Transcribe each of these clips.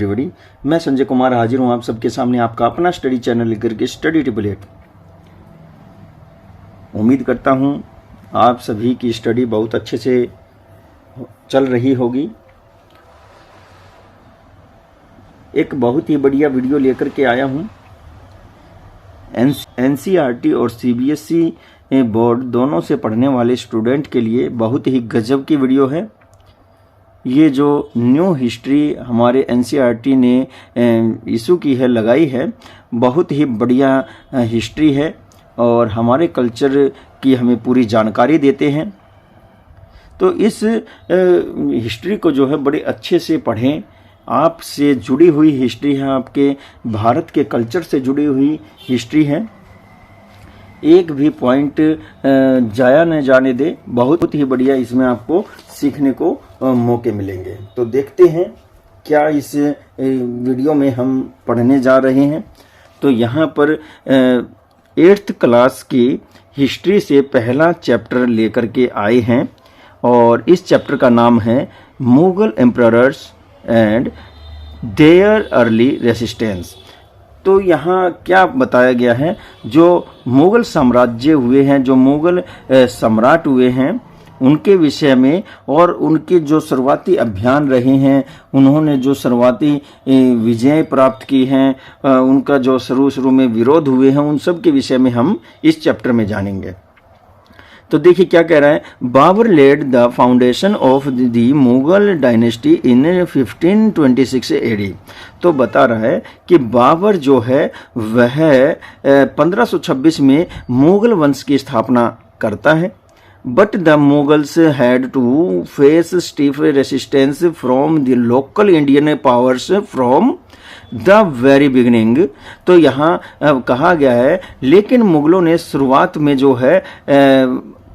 Everybody, मैं संजय कुमार हाजिर हूं आप सबके सामने आपका अपना स्टडी चैनल लेकर के स्टडी ट्रिपल 8। उम्मीद करता हूं आप सभी की स्टडी बहुत अच्छे से चल रही होगी। एक बहुत ही बढ़िया वीडियो लेकर के आया हूं। एनसीईआरटी और सीबीएसई बोर्ड दोनों से पढ़ने वाले स्टूडेंट के लिए बहुत ही गजब की वीडियो है। ये जो न्यू हिस्ट्री हमारे एनसीईआरटी ने इशू की है, लगाई है, बहुत ही बढ़िया हिस्ट्री है और हमारे कल्चर की हमें पूरी जानकारी देते हैं। तो इस हिस्ट्री को जो है बड़े अच्छे से पढ़ें। आपसे जुड़ी हुई हिस्ट्री है, आपके भारत के कल्चर से जुड़ी हुई हिस्ट्री है। एक भी पॉइंट जाया न जाने दे। बहुत ही बढ़िया इसमें आपको सीखने को मौके मिलेंगे। तो देखते हैं क्या इस वीडियो में हम पढ़ने जा रहे हैं। तो यहाँ पर 8th क्लास की हिस्ट्री से पहला चैप्टर लेकर के आए हैं और इस चैप्टर का नाम है Mughal emperors and their early resistance. तो यहाँ क्या बताया गया है, जो मुगल साम्राज्य हुए हैं, जो मुगल सम्राट हुए हैं, उनके विषय में और उनके जो शुरुआती अभियान रहे हैं, उन्होंने जो शुरुआती विजय प्राप्त की हैं, उनका जो शुरू में विरोध हुए हैं, उन सब के विषय में हम इस चैप्टर में जानेंगे। तो देखिए क्या कह रहा है। Babur led the foundation of the Mughal dynasty in 1526 AD. तो बता रहा है कि बाबर जो है वह 1526 में मुगल वंश की स्थापना करता है। But the Mughals had to face stiff resistance from the local Indian powers from the very beginning. तो यहाँ कहा गया है, लेकिन मुगलों ने शुरुआत में जो है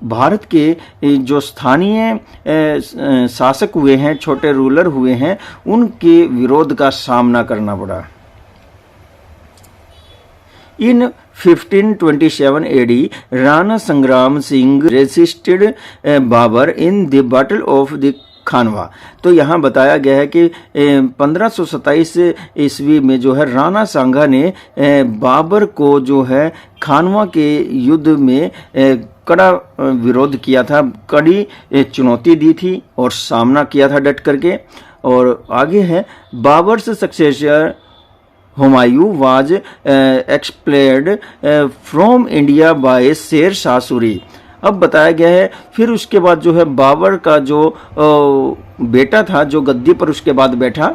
भारत के जो स्थानीय शासक हुए हैं, छोटे रूलर हुए हैं, उनके विरोध का सामना करना पड़ा। इन 1527 AD Rana Sangram Singh resisted Babur in the battle of the Khanwa. तो यहाँ बताया गया है कि 1527 ईस्वी में जो है राणा सांगा ने बाबर को जो है खानवा के युद्ध में कड़ा विरोध किया था, कड़ी चुनौती दी थी और सामना किया था डट करके। और आगे है, Babur's successor Humayun was expelled from India by Sher Shah Suri. अब बताया गया है, फिर उसके बाद जो है बाबर का जो बेटा था, जो गद्दी पर उसके बाद बैठा,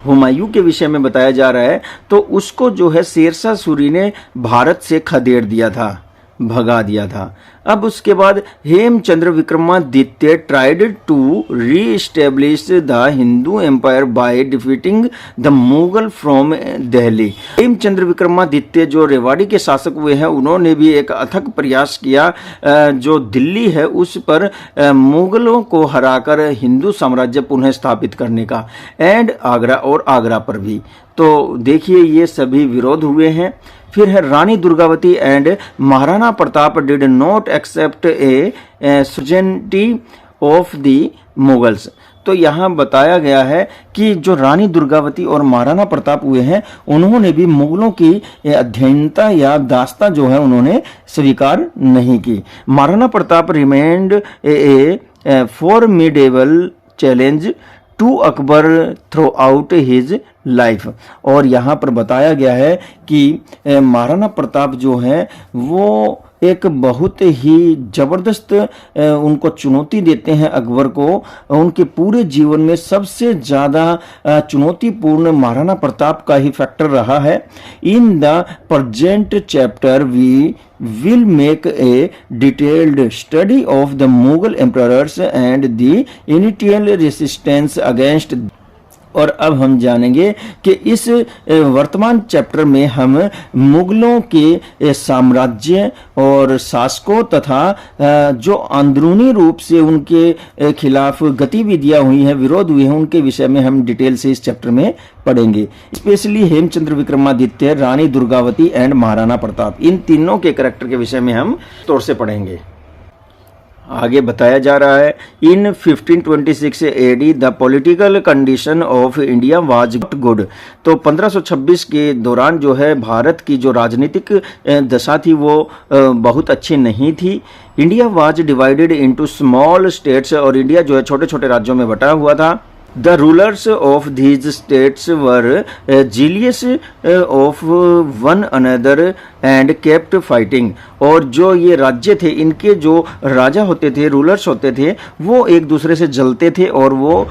हुमायूं के विषय में बताया जा रहा है, तो उसको जो है शेरशाह सूरी ने भारत से खदेड़ दिया था, भगा दिया था। अब उसके बाद Hemchandra Vikramaditya tried to reestablish the Hindu empire by defeating the Mughal from Delhi. Hemchandra Vikramaditya जो रेवाड़ी के शासक हुए हैं, उन्होंने भी एक अथक प्रयास किया जो दिल्ली है उस पर मुगलों को हराकर हिंदू साम्राज्य पुनः स्थापित करने का, एंड आगरा और आगरा पर भी। तो देखिए ये सभी विरोध हुए हैं। फिर है Rani Durgavati and Maharana Pratap did not accept a suzerainty of the Mughals. तो यहाँ बताया गया है कि जो रानी दुर्गावती और महाराणा प्रताप हुए हैं, उन्होंने भी मुगलों की अधीनता या दास्ता जो है उन्होंने स्वीकार नहीं की। Maharana Pratap remained a formidable challenge to Akbar throughout his life. और यहाँ पर बताया गया है कि महाराणा प्रताप जो है वो एक बहुत ही जबरदस्त उनको चुनौती देते हैं अकबर को। उनके पूरे जीवन में सबसे ज़्यादा चुनौतीपूर्ण महाराणा प्रताप का ही फैक्टर रहा है। In the present chapter we will make a detailed study of the Mughal emperors and the initial resistance against। और अब हम जानेंगे कि इस वर्तमान चैप्टर में हम मुगलों के साम्राज्य और शासकों तथा जो अंदरूनी रूप से उनके खिलाफ गतिविधियां हुई हैं, विरोध हुए हैं, उनके विषय में हम डिटेल से इस चैप्टर में पढ़ेंगे। स्पेशली हेमचंद्र विक्रमादित्य, रानी दुर्गावती एंड महाराणा प्रताप, इन तीनों के कैरेक्टर के विषय में हम तौर से पढ़ेंगे। आगे बताया जा रहा है, in 1526 AD the political condition of India was good. तो 1526 के दौरान जो है भारत की जो राजनीतिक दशा थी वो बहुत अच्छी नहीं थी। India was divided into small states, और इंडिया जो है छोटे छोटे राज्यों में बटा हुआ था। The rulers of these states were jealous of one another and kept fighting। और जो ये राज्य थे, इनके जो राजा होते थे, रूलर्स होते थे, वो एक दूसरे से जलते थे और वो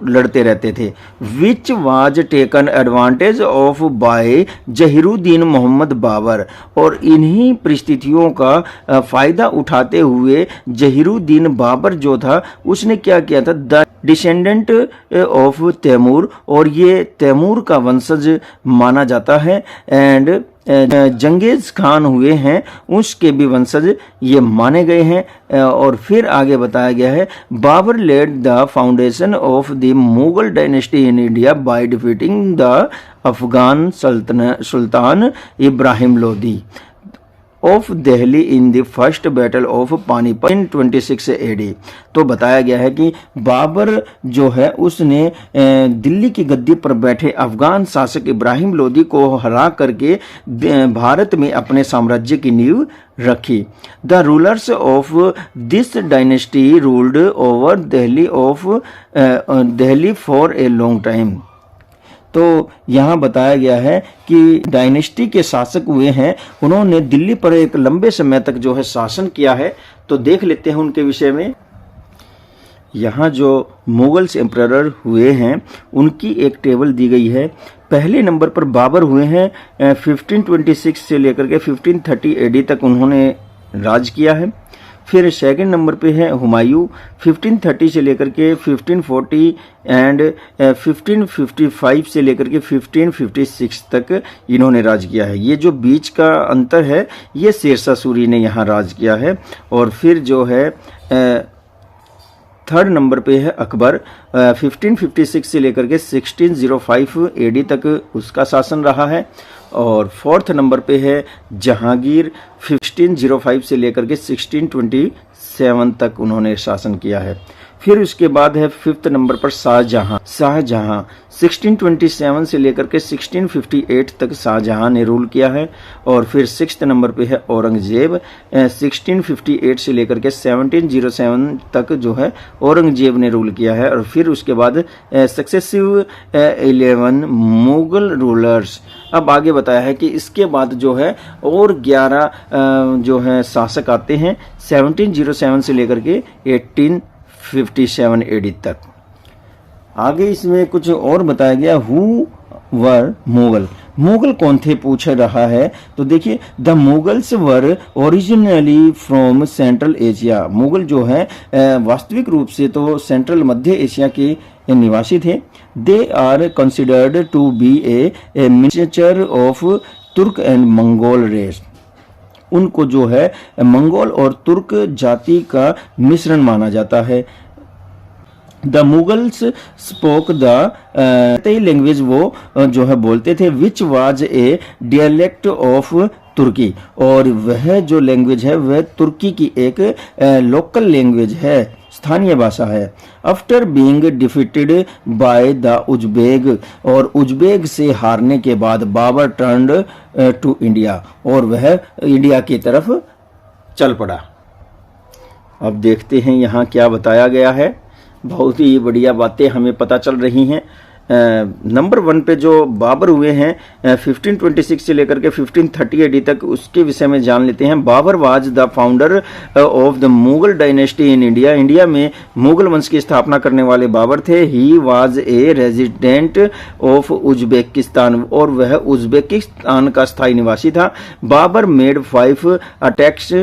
लड़ते रहते थे। Which was taken advantage of by Zahiruddin Mohammad Babar. और इन्हीं परिस्थितियों का फायदा उठाते हुए जहीरुद्दीन बाबर जो था उसने क्या किया था, द डिसेंडेंट ऑफ तैमूर, और ये तैमूर का वंशज माना जाता है। एंड जंगेज खान हुए हैं, उसके भी वंशज ये माने गए हैं। और फिर आगे बताया गया है, Babur led the foundation of the Mughal dynasty in India by defeating the Afghan sultan Ibrahim Lodi of Delhi in the first battle of Panipat in 26 AD. तो बताया गया है कि बाबर जो है उसने दिल्ली की गद्दी पर बैठे अफगान शासक इब्राहिम लोदी को हरा करके भारत में अपने साम्राज्य की नींव रखी। The rulers of this dynasty ruled over Delhi for a long time. तो यहाँ बताया गया है कि डायनेस्टी के शासक हुए हैं, उन्होंने दिल्ली पर एक लंबे समय तक जो है शासन किया है। तो देख लेते हैं उनके विषय में। यहाँ जो मुगल्स एम्परर हुए हैं उनकी एक टेबल दी गई है। पहले नंबर पर बाबर हुए हैं, 1526 से लेकर के 1530 एडी तक उन्होंने राज किया है। फिर सेकंड नंबर पे है हुमायूं, 1530 से लेकर के 1540 एंड 1555 से लेकर के 1556 तक इन्होंने राज किया है। ये जो बीच का अंतर है ये शेरशाह सूरी ने यहाँ राज किया है। और फिर जो है थर्ड नंबर पे है अकबर, 1556 से लेकर के 1605 एडी तक उसका शासन रहा है। और फोर्थ नंबर पे है जहांगीर, 1505 से लेकर के 1627 तक उन्होंने शासन किया है। फिर उसके बाद है फिफ्थ नंबर पर शाहजहां 1627 से लेकर के 1658 तक शाहजहां ने रूल किया है। और फिर सिक्स्थ नंबर पे है औरंगजेब, 1658 से लेकर के 1707 तक जो है औरंगजेब ने रूल किया है। और फिर उसके बाद सक्सेसिव 11 मुगल रूलर्स। अब आगे बताया है कि इसके बाद जो है और 11 जो है शासक आते हैं 1707 से लेकर के 1857 एडी तक। आगे इसमें कुछ और बताया गया, हु वर मुगल। मुगल कौन थे पूछ रहा है। तो देखिए, the Mughals were originally from central Asia. Mughal जो है वास्तविक रूप से तो सेंट्रल मध्य एशिया के निवासी थे। They are considered to be a mixture of Turk and Mongol race. उनको जो है मंगोल और तुर्क जाति का मिश्रण माना जाता है। The Mughals spoke the language, वो जो है बोलते थे, विच वाज ए डियलेक्ट ऑफ तुर्की। और वह जो लैंग्वेज है वह तुर्की की एक लोकल लैंग्वेज है, स्थानीय भाषा है। After being defeated by the Uzbek, और उज्बेक से हारने के बाद बाबर टर्न्ड टू इंडिया, और वह इंडिया की तरफ चल पड़ा। अब देखते हैं यहाँ क्या बताया गया है। बहुत ही बढ़िया बातें हमें पता चल रही हैं। नंबर 1 पे जो बाबर हुए हैं 1526 से लेकर के 1530 एडी तक, उसके विषय में जान लेते हैं। Babur was the founder of the Mughal dynasty in India. India में मुगल वंश की स्थापना करने वाले बाबर थे। He was a resident of Uzbekistan, और वह उज्बेकिस्तान का स्थायी निवासी था। Babur made 5 attacks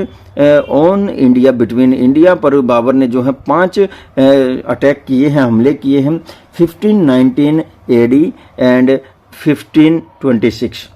on India between. India पर बाबर ने जो है 5 अटैक किए हैं, हमले किए हैं, 1519 AD and 1526।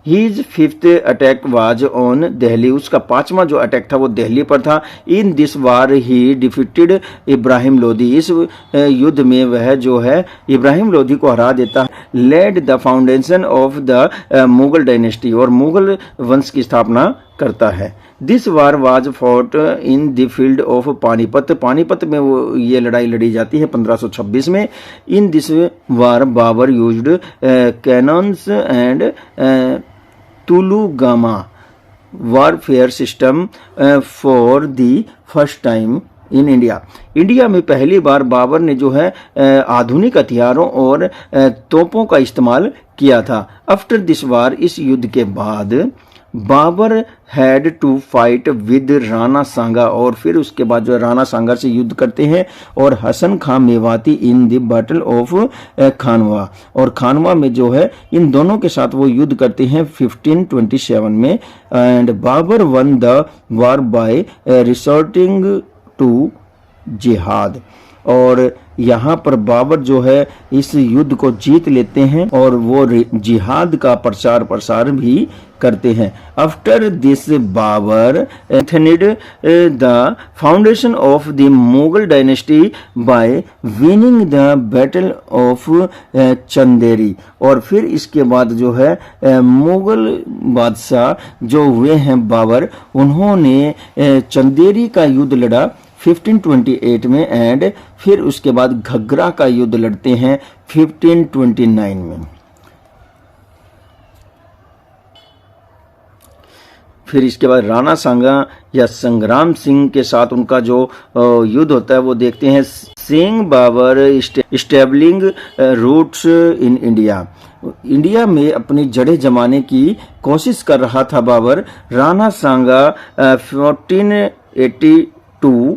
His 5th attack was on Delhi. उसका 5वां जो अटैक था वो दिल्ली पर था। In this war he defeated Ibrahim Lodi. इस युद्ध में वह जो है इब्राहिम लोदी को हरा देता है। Led the foundation of the Mughal dynasty, और मुगल वंश की स्थापना करता है। This war was fought in the field of Panipat. Panipat में वो ये लड़ाई लड़ी जाती है 1526 में। In this war Babur used cannons and Tulughma warfare system for the first time in India. India में पहली बार बाबर ने जो है आधुनिक हथियारों और तोपों का इस्तेमाल किया था। आफ्टर दिस वार, इस युद्ध के बाद Babur had to fight with Rana Sanga, और फिर उसके बाद जो राणा सांगा से युद्ध करते हैं और Hasan Khan Mewati in the battle of Khanwa, और खानवा में जो है इन दोनों के साथ वो युद्ध करते हैं 1527 में। And Babur won the war by resorting to jihad, और यहाँ पर बाबर जो है इस युद्ध को जीत लेते हैं और वो जिहाद का प्रचार प्रसार भी करते हैं। After this Babur attained the foundation of the Mughal dynasty by winning the battle of Chanderi, और फिर इसके बाद जो है मुगल बादशाह जो हुए हैं बाबर, उन्होंने चंदेरी का युद्ध लड़ा 1528 में, एंड फिर उसके बाद घग्गरा का युद्ध लड़ते हैं 1529 में। फिर इसके बाद राणा सांगा या संग्राम सिंह के साथ उनका जो युद्ध होता है वो देखते हैं। सिंह Babur establishing roots in India. India में अपनी जड़ें जमाने की कोशिश कर रहा था बाबर। राणा सांगा 1482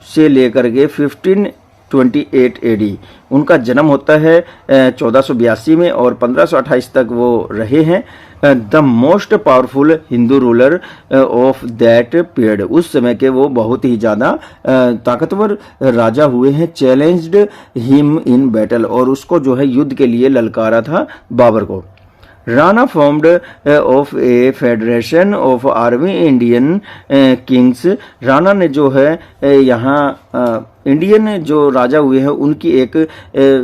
से लेकर के 1528 एडी, उनका जन्म होता है 1482 में और 1528 तक वो रहे हैं। The most powerful Hindu ruler of that period, उस समय के वो बहुत ही ज़्यादा ताकतवर राजा हुए हैं। चैलेंज्ड हिम इन बैटल, और उसको जो है युद्ध के लिए ललकारा था बाबर को। Rana formed of A federation of army Indian Kings, Rana ने जो है यहाँ इंडियन जो राजा हुए हैं उनकी एक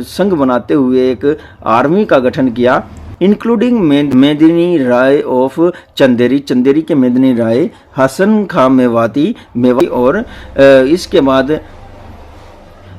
संघ बनाते हुए एक आर्मी का गठन किया, including Medini Rai of Chanderi, Chanderi के मेदिनी राय, हसन खां मेवाती, और इसके बाद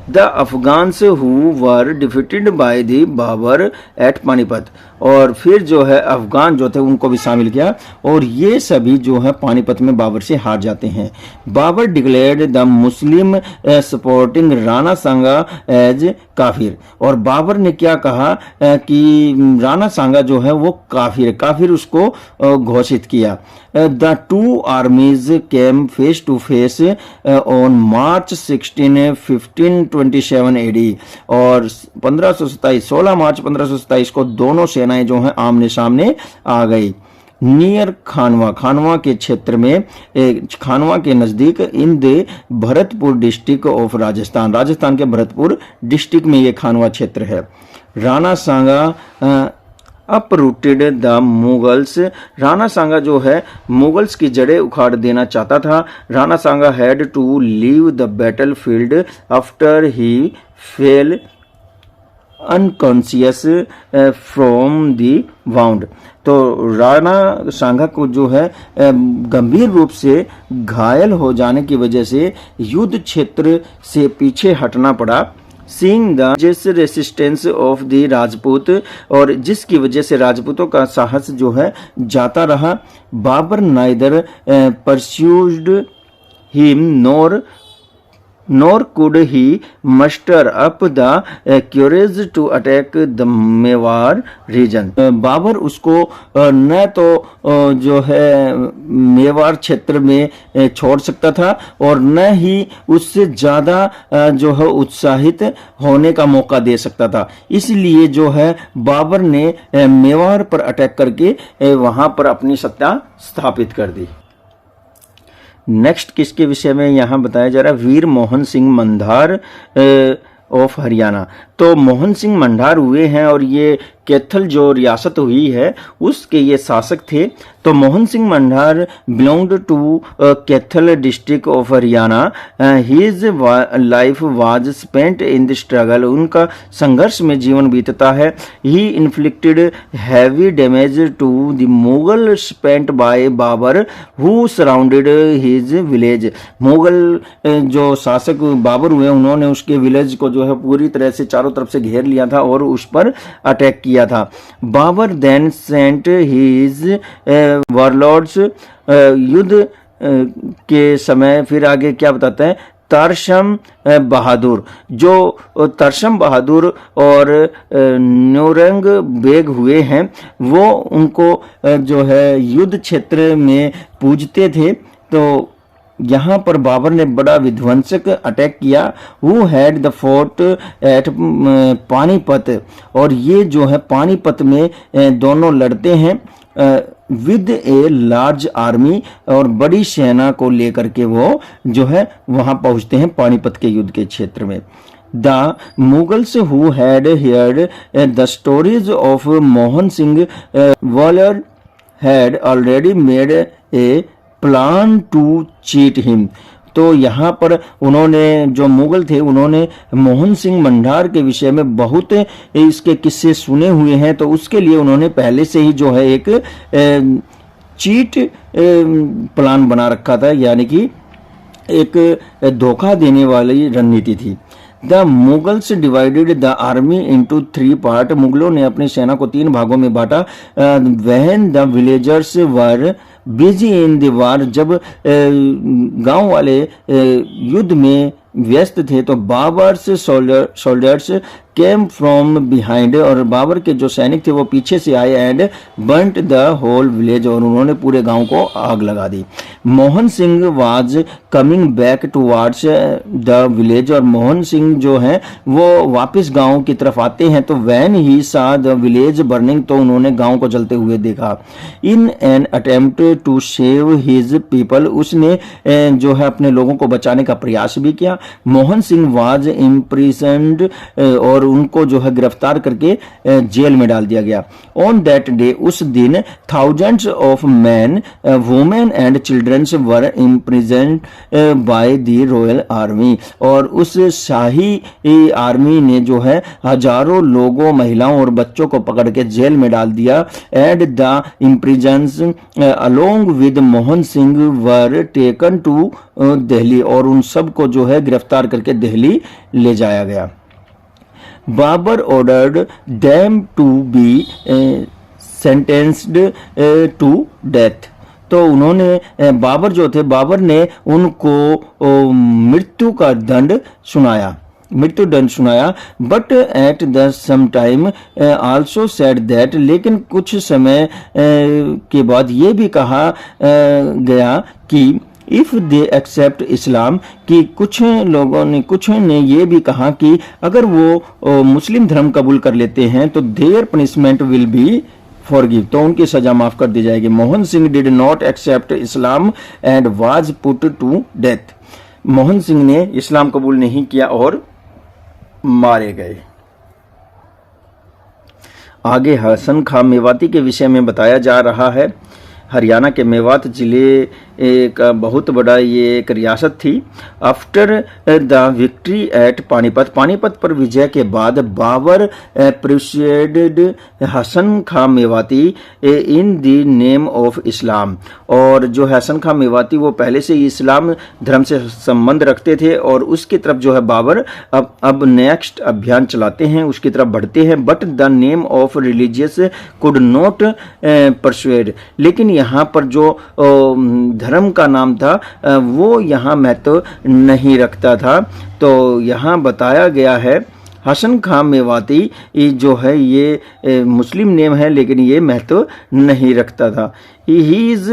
the Afghans who were defeated by the Babur at Panipat, और फिर जो है अफगान जो थे उनको भी शामिल किया, और ये सभी जो है पानीपत में बाबर से हार जाते हैं। Babur declared the Muslim supporting Rana Sanga as kafir, और बाबर ने क्या कहा कि राणा सांगा जो है वो काफिर उसको घोषित किया। The two armies came face to face on March 1527 AD, और 16 मार्च 1527 को दोनों सेनाएं जो हैं आमने सामने आ गई। नियर खानवा के क्षेत्र में, खानवा के नजदीक, in the Bharatpur district of Rajasthan के भरतपुर डिस्ट्रिक्ट में ये खानवा क्षेत्र है। राणा सांगा अपरूटेड द मुगल्स, राणा सांगा जो है मुगल्स की जड़ें उखाड़ देना चाहता था। Rana Sanga had to leave the battle field after he fell unconscious from the wound, तो राणा सांगा को जो है गंभीर रूप से घायल हो जाने की वजह से युद्ध क्षेत्र से पीछे हटना पड़ा। Seeing the resistance of the Rajput, और जिसकी वजह से राजपूतों का साहस जो है जाता रहा। Babur neither pursued him nor could he muster up the courage to attack the Mewar region, Babur उसको न तो जो है मेवाड़ क्षेत्र में छोड़ सकता था और न ही उससे ज़्यादा जो है उत्साहित होने का मौका दे सकता था। इसलिए जो है बाबर ने मेवाड़ पर अटैक करके वहाँ पर अपनी सत्ता स्थापित कर दी। नेक्स्ट किसके विषय में यहाँ बताया जा रहा है, वीर मोहन सिंह मंधार ऑफ हरियाणा। तो मोहन सिंह मंधार हुए हैं और ये कैथल जो रियासत हुई है उसके ये शासक थे। तो Mohan Singh Mandar belonged to Kaithal district of Haryana. His life was spent in the struggle, उनका संघर्ष में जीवन बीतता है। He inflicted heavy damage to the Mughal spent by Babur who surrounded his village. Mughal जो शासक बाबर हुए उन्होंने उसके विलेज को जो है पूरी तरह से चारों तरफ से घेर लिया था और उस पर अटैक किया था। Babur then sent his warlords, युद्ध के समय फिर आगे क्या बताते हैं, तरशम बहादुर, जो तरशम बहादुर और न्यूरंग बेग हुए हैं वो उनको जो है युद्ध क्षेत्र में पूजते थे। तो यहाँ पर बाबर ने बड़ा विध्वंसक अटैक किया। Who had the fort eight Panipat, और ये जो है पानीपत में दोनों लड़ते हैं विद ए लार्ज आर्मी, और बड़ी सेना को लेकर के वो जो है वहां पहुंचते हैं पानीपत के युद्ध के क्षेत्र में। The Mughals who had heard the stories of Mohan Singh valour had already made a plan to cheat him. तो यहाँ पर उन्होंने जो मुगल थे उन्होंने मोहन सिंह मंडार के विषय में बहुत इसके किस्से सुने हुए हैं, तो उसके लिए उन्होंने पहले से ही जो है एक चीट प्लान बना रखा था, यानी कि एक धोखा देने वाली रणनीति थी। The Mughals divided the army into 3 part, मुगलों ने अपनी सेना को 3 भागों में बांटा। When the villagers were busy in the वार, जब गांव वाले युद्ध में व्यस्त थे तो Babar's soldiers came from behind, और बाबर के जो सैनिक थे वो पीछे से आए and burnt the whole village, और उन्होंने पूरे गांव को आग लगा दी। Mohan Singh was coming back towards the village, और मोहन सिंह जो हैं वो वापस गांव की तरफ आते हैं। तो व्हेन ही सा द विलेज बर्निंग, तो उन्होंने गांव को जलते हुए देखा। In an attempt to save his people, उसने जो है अपने लोगों को बचाने का प्रयास भी किया। मोहन सिंह वाज इम्प्रिजन्ड, और उनको जो है गिरफ्तार करके जेल में डाल दिया गया। ऑन दैट डे, उस दिन thousands of man women and childrens were imprisoned by the royal army, और उस शाही आर्मी ने जो है हजारों लोगों, महिलाओं और बच्चों को पकड़ के जेल में डाल दिया। And the imprisoned along with Mohan Singh were taken to Delhi, और उन सब को जो है गिरफ्तार करके दिल्ली ले जाया गया। Babur ordered them to be sentenced to death, तो उन्होंने बाबर जो थे, बाबर ने उनको मृत्यु का दंड सुनाया, मृत्यु दंड सुनाया। But at the same time also said that, लेकिन कुछ समय के बाद ये भी कहा गया कि इफ दे एक्सेप्ट इस्लाम, कि कुछ ने ये भी कहा कि अगर वो मुस्लिम धर्म कबूल कर लेते हैं तो their punishment will be forgive, तो उनकी सजा माफ कर दी जाएगी। Mohan Singh did not accept Islam and was put to death, Mohan Singh ने इस्लाम कबूल नहीं किया और मारे गए। आगे हसन खां मेवाती के विषय में बताया जा रहा है। हरियाणा के मेवात जिले का बहुत बड़ा ये एक रियासत थी। After the victory at Panipat, Panipat पर विजय के बाद Babur preceded Hasan Khan Mewati in the name of Islam, और जो हसन खां मेवाती वो पहले से ही इस्लाम धर्म से संबंध रखते थे, और उसकी तरफ जो है बाबर अब नेक्स्ट अभियान चलाते हैं, उसकी तरफ बढ़ते हैं। But the name of religious could not persuade, लेकिन यहाँ पर जो धर्म का नाम था वो यहाँ महत्व नहीं रखता था। तो यहाँ बताया गया है हसन खां मेवाती जो है ये मुस्लिम नेम है, लेकिन ये महत्व नहीं रखता था। He is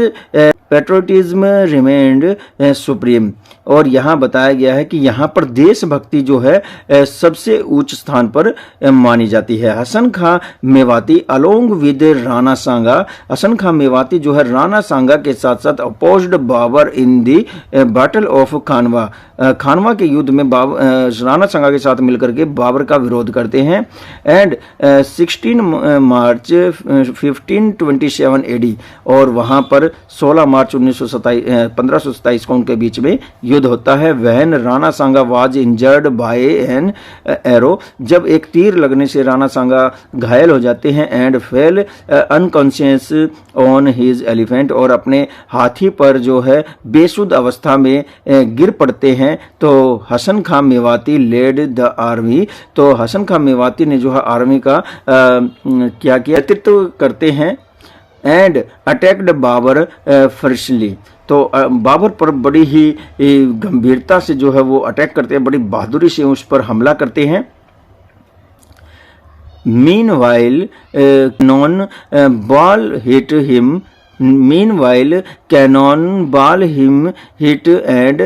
patriotism remained supreme. और यहाँ बताया गया है कि यहाँ पर देशभक्ति जो है सबसे उच्च स्थान पर मानी जाती है। हसन खां मेवाती अलोंग विद राणा सांगा, हसन खां मेवाती जो है राणा सांगा के साथ साथ opposed Babur in the battle of Khanwa, Khanwa के युद्ध में राणा सांगा के साथ मिलकर के बाबर का विरोध करते हैं। एंड 16 मार्च 1527 एडी, और वहां पर 16 मार्च 1527 को उनके बीच में युद्ध होता है। When Rana Sanga was injured by an arrow, जब एक तीर लगने से राणा सांगा घायल हो जाते हैं। And fail unconscious on his elephant, और अपने हाथी पर जो है बेसुध अवस्था में गिर पड़ते हैं। तो Hasan Khan Mewati lead the army, तो हसन खां मेवाती ने जो है आर्मी का क्या किया, नेतृत्व करते हैं। एंड अटैक्ड बाबर फर्शली, तो बाबर पर बड़ी ही गंभीरता से जो है वो अटैक करते हैं, बड़ी बहादुरी से उस पर हमला करते हैं। Meanwhile Canon ball hit him, meanwhile cannonball him hit and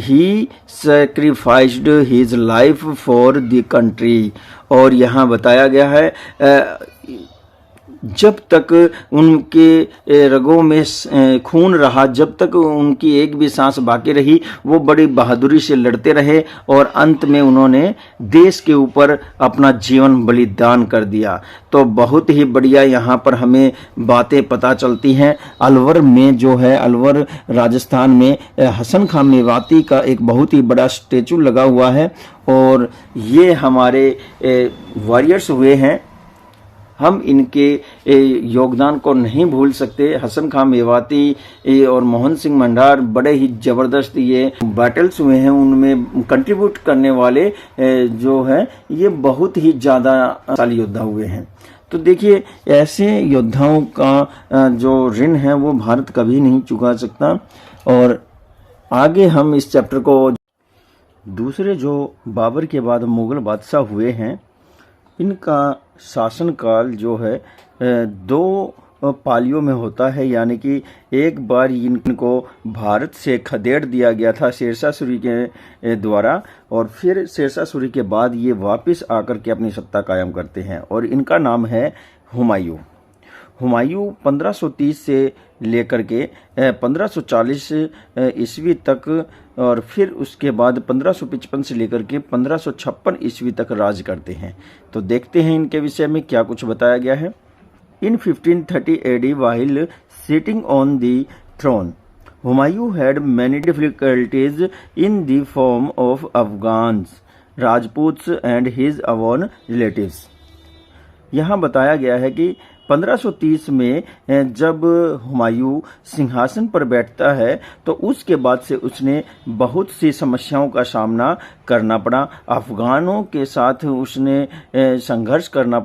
he sacrificed his life for the country। और यहाँ बताया गया है जब तक उनके रगों में खून रहा, जब तक उनकी एक भी सांस बाकी रही, वो बड़ी बहादुरी से लड़ते रहे और अंत में उन्होंने देश के ऊपर अपना जीवन बलिदान कर दिया। तो बहुत ही बढ़िया यहाँ पर हमें बातें पता चलती हैं। अलवर में जो है, अलवर राजस्थान में हसन खां मेवाती का एक बहुत ही बड़ा स्टेचू लगा हुआ है और ये हमारे वॉरियर्स हुए हैं। हम इनके योगदान को नहीं भूल सकते। हसन खां मेवाती और मोहन सिंह मंडार बड़े ही जबरदस्त ये बैटल्स हुए हैं, उनमें कंट्रीब्यूट करने वाले जो है ये बहुत ही ज़्यादा शाली योद्धा हुए हैं। तो देखिए ऐसे योद्धाओं का जो ऋण है वो भारत कभी नहीं चुका सकता। और आगे हम इस चैप्टर को, दूसरे जो बाबर के बाद मुगल बादशाह हुए हैं, इनका शासनकाल जो है 2 पालियों में होता है, यानी कि एक बार इनको भारत से खदेड़ दिया गया था शेरशाह सूरी के द्वारा, और फिर शेरशाह सूरी के बाद ये वापस आकर के अपनी सत्ता कायम करते हैं। और इनका नाम है हुमायूं। हुमायूं 1530 से लेकर के 1540 ईस्वी तक, और फिर उसके बाद 1555 से लेकर के 1556 ईस्वी तक राज करते हैं। तो देखते हैं इनके विषय में क्या कुछ बताया गया है। इन 1530 AD while sitting on the throne, Humayun had many difficulties in the form of Afghans, Rajputs and his own relatives। यहाँ बताया गया है कि 1530 में जब हुमायूं सिंहासन पर बैठता है तो उसके बाद से उसने बहुत सी समस्याओं का सामना करना पड़ा। अफगानों के साथ उसने संघर्ष करना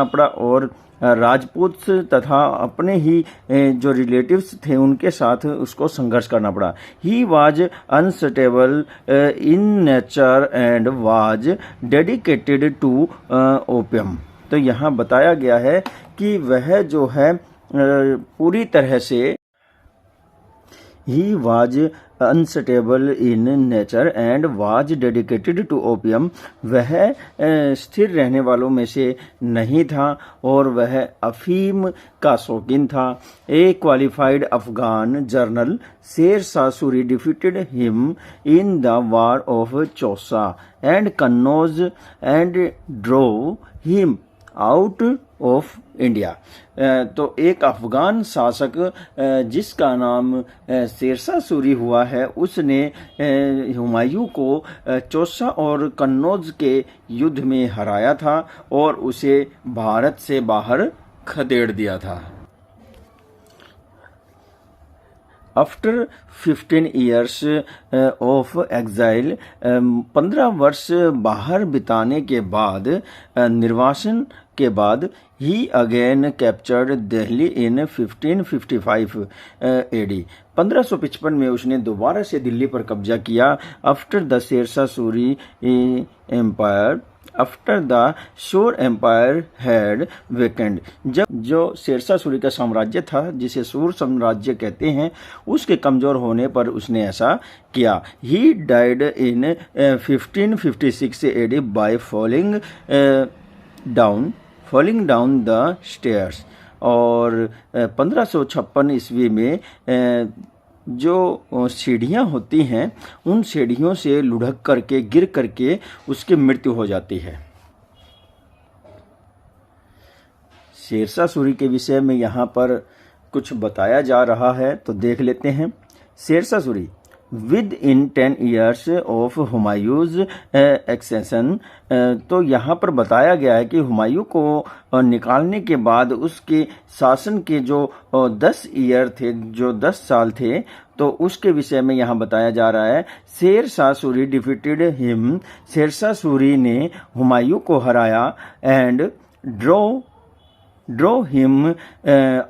पड़ा और राजपूत तथा अपने ही जो रिलेटिव्स थे उनके साथ उसको संघर्ष करना पड़ा। He was unstable in nature and was dedicated to opium. तो यहाँ बताया गया है कि वह जो है पूरी तरह से, he was unstable in nature and was dedicated to opium, वह स्थिर रहने वालों में से नहीं था और वह अफीम का शौकीन था। A qualified Afghan general Sher Shah Suri defeated him in the war of Chausa and Kannauj and drove him out of India. तो एक अफगान शासक जिसका नाम शेरशाह सूरी हुआ है, उसने हुमायूं को चौसा और कन्नौज के युद्ध में हराया था और उसे भारत से बाहर खदेड़ दिया था। आफ्टर 15 years ऑफ एग्जाइल, 15 वर्ष बाहर बिताने के बाद, निर्वासन के बाद, ही अगेन कैप्चर्ड दिल्ली इन 1555 AD। 1555 में उसने दोबारा से दिल्ली पर कब्जा किया। After the Sher Shah Suri empire after the Sur empire had weakened, जब जो शेरशाह सूरी का साम्राज्य था जिसे सूर साम्राज्य कहते हैं उसके कमज़ोर होने पर उसने ऐसा किया। He died in 1556 AD by falling down the stairs, और 1556 ईस्वी में जो सीढ़ियाँ होती हैं उन सीढ़ियों से लुढ़क करके गिर करके उसकी मृत्यु हो जाती है। शेरशाह सूरी के विषय में यहाँ पर कुछ बताया जा रहा है तो देख लेते हैं। Sher Shah Suri with in 10 years of Humayun's accession, तो यहाँ पर बताया गया है कि हुमायूं को निकालने के बाद उसके शासन के जो 10 ईयर थे, जो 10 साल थे, तो उसके विषय में यहाँ बताया जा रहा है। शेरशाह सूरी डिफीटेड हिम, शेरशाह सूरी ने हुमायूं को हराया, and draw him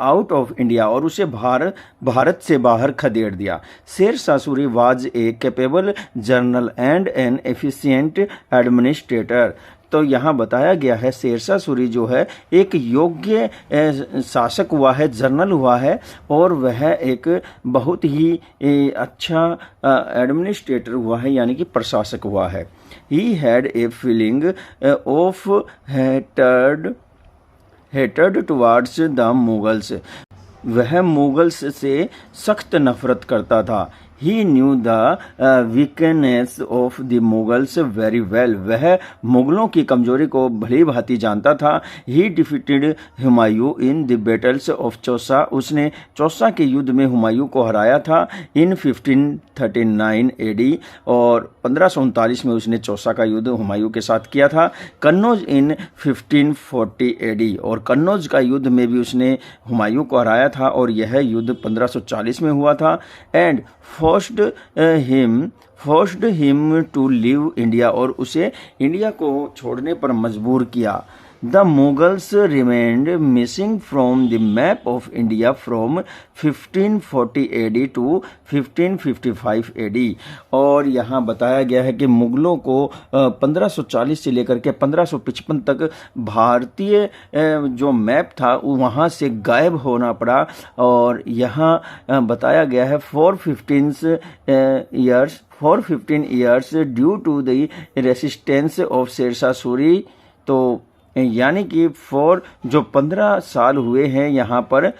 out of India, और उसे भारत से बाहर खदेड़ दिया। Sher Shah Suri was a capable general and an efficient administrator, तो यहाँ बताया गया है शेरशाह सूरी जो है एक योग्य शासक हुआ है, जनरल हुआ है, और वह एक बहुत ही अच्छा एडमिनिस्ट्रेटर हुआ है, यानी कि प्रशासक हुआ है। He had a feeling of hatred towards the Mughals, वह मुगल्स से सख्त नफरत करता था। He knew the weakness of the Mughals very well, वह मुगलों की कमजोरी को भली भांति जानता था। He defeated Humayun in the battles of Chausa, उसने चौसा के युद्ध में हुमायूं को हराया था इन 1539 AD, और 1539 में उसने चौसा का युद्ध हुमायूं के साथ किया था। कन्नौज इन 1540 AD, और कन्नौज का युद्ध में भी उसने हुमायूं को हराया था, और यह युद्ध 1540 में हुआ था। And forced him to leave India, और उसे इंडिया को छोड़ने पर मजबूर किया। The Mughals remained missing from the map of India from 1540 AD to 1555 AD, और यहाँ बताया गया है कि मुगलों को 1540 से लेकर के 1555 तक भारतीय जो मैप था वहाँ से गायब होना पड़ा, और यहाँ बताया गया है for 15 years due to the resistance of Sher Shah Suri, तो यानी कि जो 15 साल हुए हैं यहाँ पर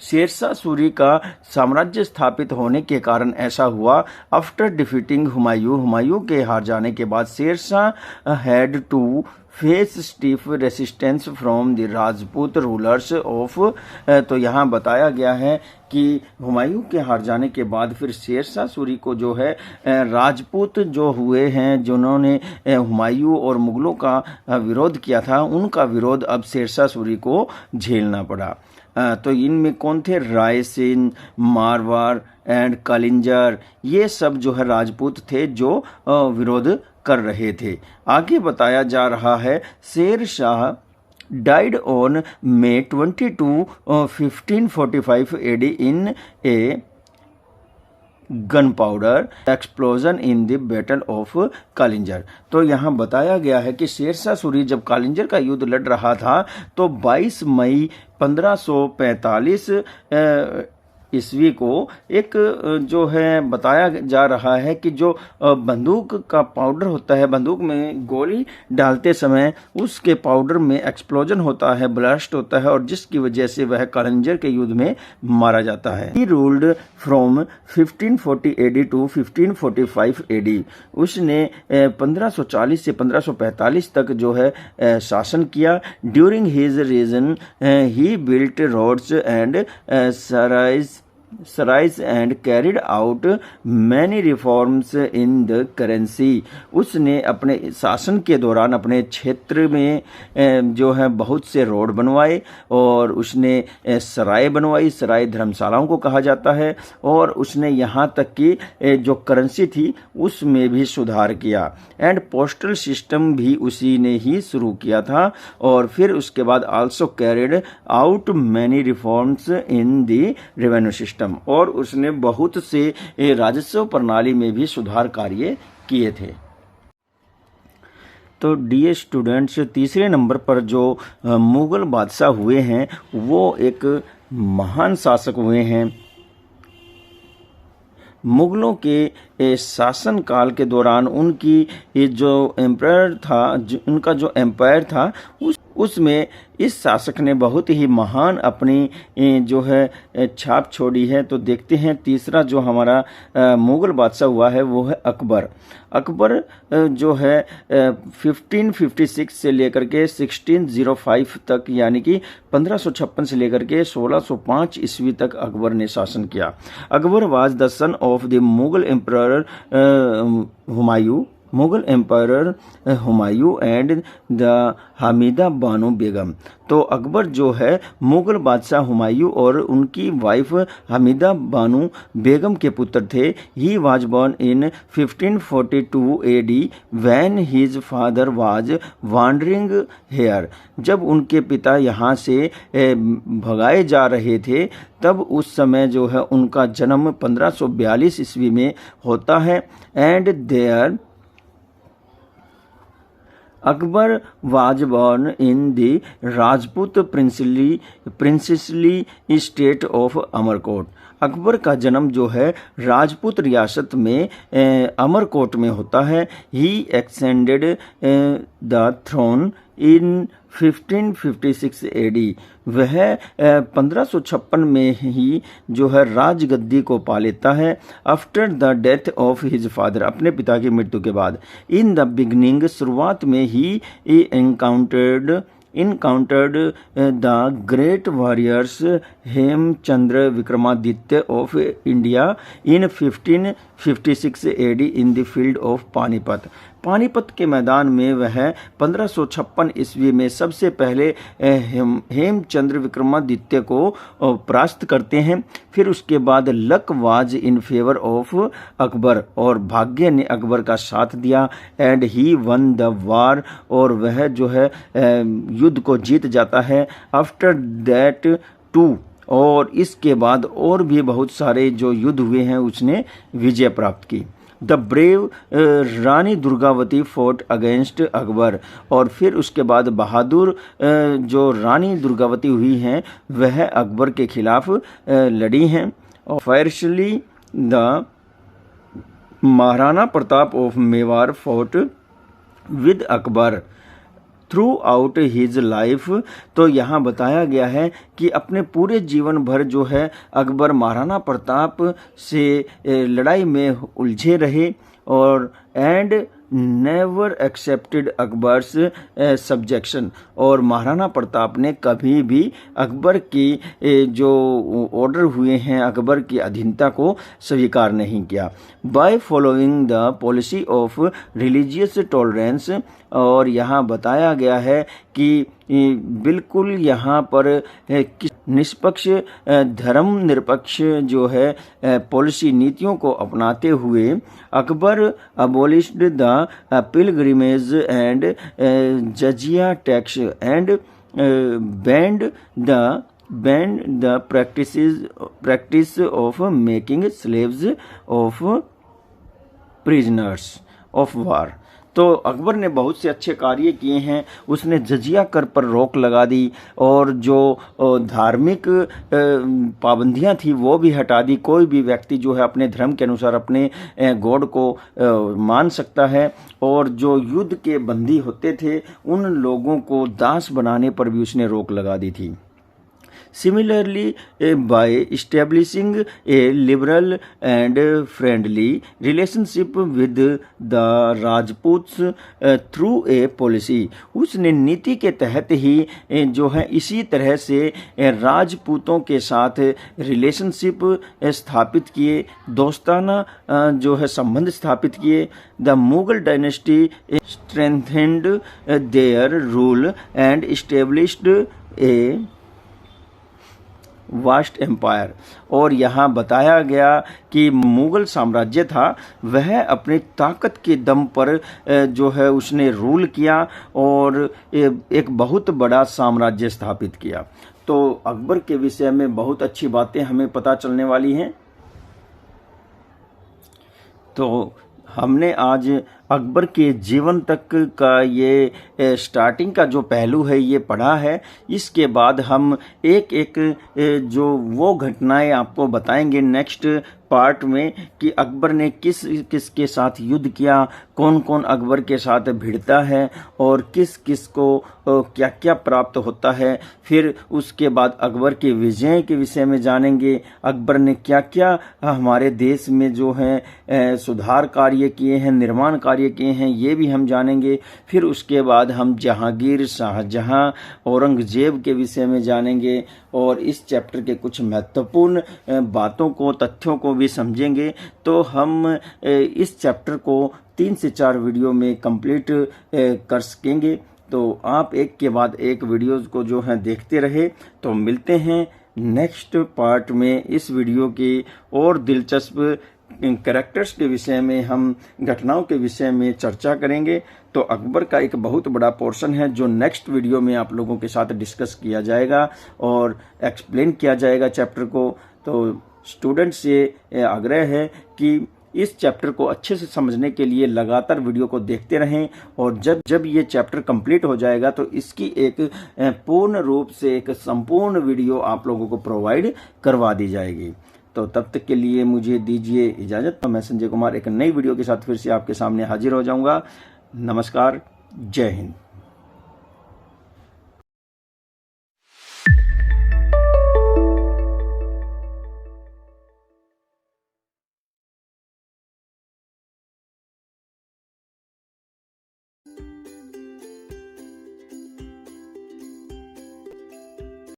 शेरशाह सूरी का साम्राज्य स्थापित होने के कारण ऐसा हुआ। आफ्टर डिफीटिंग हुमायूं के हार जाने के बाद Sher Shah had to face stiff resistance from the Rajput rulers of, तो यहाँ बताया गया है कि हुमायूं के हार जाने के बाद फिर शेरशाह सूरी को जो है राजपूत जो हुए हैं जिन्होंने हुमायूं और मुगलों का विरोध किया था, उनका विरोध अब शेरशाह सूरी को झेलना पड़ा। तो इनमें कौन थे? राय सेन, मारवाड़ एंड कलिंजर, ये सब जो है राजपूत थे जो विरोध कर रहे थे। आगे बताया जा रहा है Sher Shah died on May 22, 1545 AD in a gunpowder explosion in the battle of Kalinjar. तो यहाँ बताया गया है कि शेरशाह सूरी जब कालिंजर का युद्ध लड़ रहा था तो 22 मई 1545 ईस्वी को एक जो है बताया जा रहा है कि जो बंदूक का पाउडर होता है, बंदूक में गोली डालते समय उसके पाउडर में एक्सप्लोजन होता है, ब्लास्ट होता है, और जिसकी वजह से वह कालिंजर के युद्ध में मारा जाता है। He ruled from 1540 AD to 1545 AD, उसने 1540 से 1545 तक जो है शासन किया। During his reign he built roads and sarais and carried out many reforms in the currency, उसने अपने शासन के दौरान अपने क्षेत्र में जो है बहुत से रोड बनवाए, और उसने सराय बनवाई, सराय धर्मशालाओं को कहा जाता है, और उसने यहाँ तक कि जो करेंसी थी उसमें भी सुधार किया। एंड पोस्टल सिस्टम भी उसी ने ही शुरू किया था, और फिर उसके बाद also carried out many reforms in the revenue system, और उसने बहुत से राजस्व प्रणाली में भी सुधार कार्य किए थे। तो डियर स्टूडेंट्स, तीसरे नंबर पर जो मुग़ल बादशाह हुए हैं वो एक महान शासक हुए हैं। मुग़लों के शासन काल के दौरान उनकी ये जो एम्पायर था, उनका जो एम्पायर था उसमें इस शासक ने बहुत ही महान अपनी जो है छाप छोड़ी है। तो देखते हैं तीसरा जो हमारा मुग़ल बादशाह हुआ है वो है अकबर। अकबर जो है 1556 से लेकर के 1605 तक, यानी कि 1556 से लेकर के 1605 ईस्वी तक अकबर ने शासन किया। Akbar was the son of the Mughal emperor Humayun, Mughal empire Humayun and the Hamida Banu Begum. तो अकबर जो है मुग़ल बादशाह हुमायूं और उनकी वाइफ हामिदा बानो बेगम के पुत्र थे। He was born in 1542 AD when his father was wandering here. जब उनके पिता यहाँ से भगाए जा रहे थे तब उस समय जो है उनका जन्म 1542 ईस्वी में होता है। And there Akbar was born in the Rajput princely state of Amarkot. Akbar का जन्म जो है राजपूत रियासत में अमरकोट में होता है। He extended the throne in 1556 AD। वह 1556 में ही जो है राजगद्दी को पा लेता है। After the death of his father, अपने पिता की मृत्यु के बाद। इन द बिगनिंग, शुरुआत में ही encountered the great warriors Hemchandra Vikramaditya of India in 1556 AD in the field of Panipat. Panipat के मैदान में वह 1556 ईस्वी में सबसे पहले हेमचंद्र विक्रमादित्य को परास्त करते हैं। फिर उसके बाद luck was in favour of Akbar, और भाग्य ने अकबर का साथ दिया। एंड ही वन द वार, और वह जो है युद्ध को जीत जाता है। आफ्टर दैट टू, और इसके बाद और भी बहुत सारे जो युद्ध हुए हैं उसने विजय प्राप्त की। The brave Rani Durgavati fort against Akbar, और फिर उसके बाद बहादुर जो रानी दुर्गावती हुई हैं वह अकबर के खिलाफ लड़ी हैं। और fiercely the Maharana Pratap of Mewar fought with Akbar throughout his life. तो यहाँ बताया गया है कि अपने पूरे जीवन भर जो है अकबर महाराणा प्रताप से लड़ाई में उलझे रहे, और and never accepted Akbar's subjection, और महाराणा प्रताप ने कभी भी अकबर की जो ऑर्डर हुए हैं अकबर की अधीनता को स्वीकार नहीं किया। By following the policy of religious tolerance, और यहाँ बताया गया है कि बिल्कुल यहाँ पर निष्पक्ष धर्म निरपेक्ष जो है पॉलिसी नीतियों को अपनाते हुए Akbar abolished the pilgrimage and jizya tax and banned the practice of making slaves of prisoners of war. तो अकबर ने बहुत से अच्छे कार्य किए हैं। उसने जजिया कर पर रोक लगा दी, और जो धार्मिक पाबंदियां थी वो भी हटा दी। कोई भी व्यक्ति जो है अपने धर्म के अनुसार अपने गॉड को मान सकता है, और जो युद्ध के बंदी होते थे उन लोगों को दास बनाने पर भी उसने रोक लगा दी थी। Similarly, by establishing a liberal and friendly relationship with the Rajputs through a policy, उसने नीति के तहत ही जो है इसी तरह से राजपूतों के साथ रिलेशनशिप स्थापित किए, दोस्ताना जो है संबंध स्थापित किए। The Mughal dynasty strengthened their rule and established a vast empire. और यहाँ बताया गया कि मुग़ल साम्राज्य था वह अपनी ताकत के दम पर जो है उसने रूल किया और एक बहुत बड़ा साम्राज्य स्थापित किया। तो अकबर के विषय में बहुत अच्छी बातें हमें पता चलने वाली हैं। तो हमने आज अकबर के जीवन तक का ये स्टार्टिंग का जो पहलू है ये पढ़ा है। इसके बाद हम एक एक जो वो घटनाएं आपको बताएंगे नेक्स्ट पार्ट में कि अकबर ने किस किस के साथ युद्ध किया, कौन कौन अकबर के साथ भिड़ता है और किस किस को क्या क्या प्राप्त होता है। फिर उसके बाद अकबर के विजय के विषय में जानेंगे, अकबर ने क्या क्या हमारे देश में जो है सुधार कार्य किए हैं, निर्माण कार्य किए हैं, ये भी हम जानेंगे। फिर उसके बाद हम जहांगीर, शाहजहां, औरंगजेब के विषय में जानेंगे और इस चैप्टर के कुछ महत्वपूर्ण बातों को, तथ्यों को भी समझेंगे। तो हम इस चैप्टर को 3 से 4 वीडियो में कंप्लीट कर सकेंगे। तो आप एक के बाद एक वीडियोस को जो है देखते रहे। तो मिलते हैं नेक्स्ट पार्ट में। इस वीडियो की और दिलचस्प कैरेक्टर्स के विषय में, हम घटनाओं के विषय में चर्चा करेंगे। तो अकबर का एक बहुत बड़ा पोर्शन है जो नेक्स्ट वीडियो में आप लोगों के साथ डिस्कस किया जाएगा और एक्सप्लेन किया जाएगा चैप्टर को। तो स्टूडेंट्स से आग्रह है कि इस चैप्टर को अच्छे से समझने के लिए लगातार वीडियो को देखते रहें और जब ये चैप्टर कंप्लीट हो जाएगा तो इसकी एक पूर्ण रूप से एक संपूर्ण वीडियो आप लोगों को प्रोवाइड करवा दी जाएगी। तो तब तक के लिए मुझे दीजिए इजाजत। मैं संजय कुमार एक नई वीडियो के साथ फिर से आपके सामने हाजिर हो जाऊंगा। नमस्कार, जय हिंद।